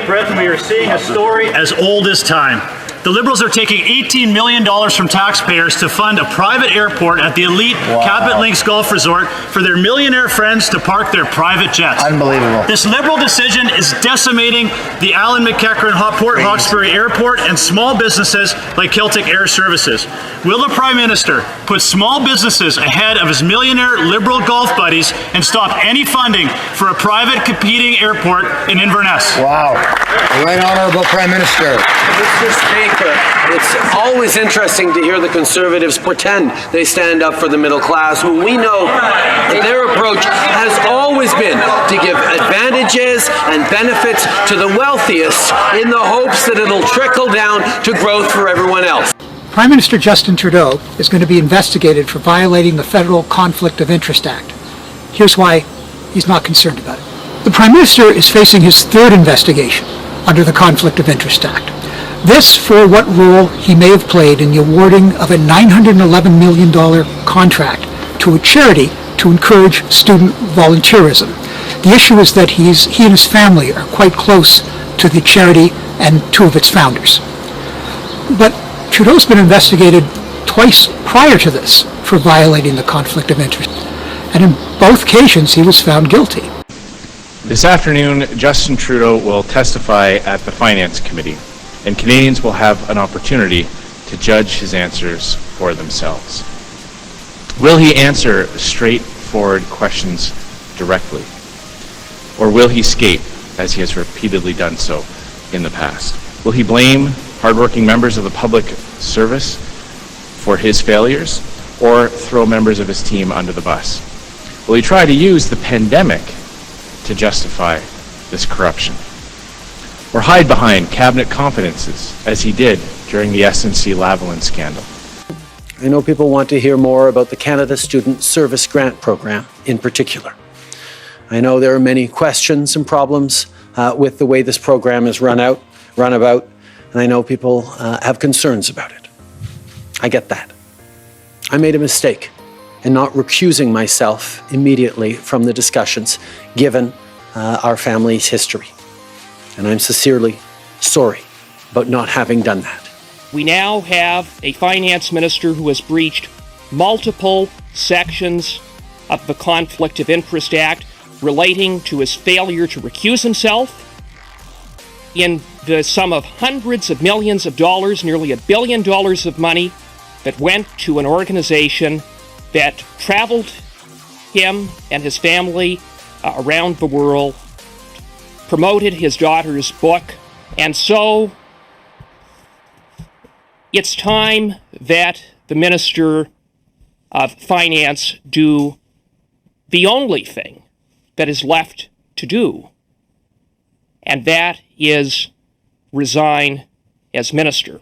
breath, and we are seeing a story as old as time. The Liberals are taking $18 million from taxpayers to fund a private airport at the elite Cabot Links Golf Resort for their millionaire friends to park their private jets. Unbelievable. This Liberal decision is decimating the Allan McEachran Port Hawkesbury Airport and small businesses like Celtic Air Services. Will the Prime Minister put small businesses ahead of his millionaire Liberal golf buddies and stop any funding for a private competing airport in Inverness? Wow. Right Honourable Prime Minister. Mr. Speaker, it's always interesting to hear the Conservatives pretend they stand up for the middle class, who we know that their approach has always been to give advantages and benefits to the wealthiest in the hopes that it'll trickle down to growth for everyone else. Prime Minister Justin Trudeau is going to be investigated for violating the Federal Conflict of Interest Act. Here's why he's not concerned about it. The Prime Minister is facing his third investigation under the Conflict of Interest Act. This for what role he may have played in the awarding of a $911 million contract to a charity to encourage student volunteerism. The issue is that he and his family are quite close to the charity and two of its founders. But Trudeau's been investigated twice prior to this for violating the Conflict of Interest, and in both occasions he was found guilty. This afternoon, Justin Trudeau will testify at the Finance Committee, and Canadians will have an opportunity to judge his answers for themselves. Will he answer straightforward questions directly? Or will he skate, as he has repeatedly done so in the past? Will he blame hardworking members of the public service for his failures, or throw members of his team under the bus? Will he try to use the pandemic to justify this corruption? Or hide behind cabinet confidences, as he did during the SNC-Lavalin scandal? I know people want to hear more about the Canada Student Service Grant Program in particular. I know there are many questions and problems with the way this program is run about, and I know people have concerns about it. I get that. I made a mistake in not recusing myself immediately from the discussions, given our family's history. And I'm sincerely sorry about not having done that. We now have a finance minister who has breached multiple sections of the Conflict of Interest Act relating to his failure to recuse himself in the sum of hundreds of millions of dollars, nearly $1 billion of money that went to an organization that traveled him and his family around the world, promoted his daughter's book, and so it's time that the Minister of Finance do the only thing that is left to do, and that is resign as minister.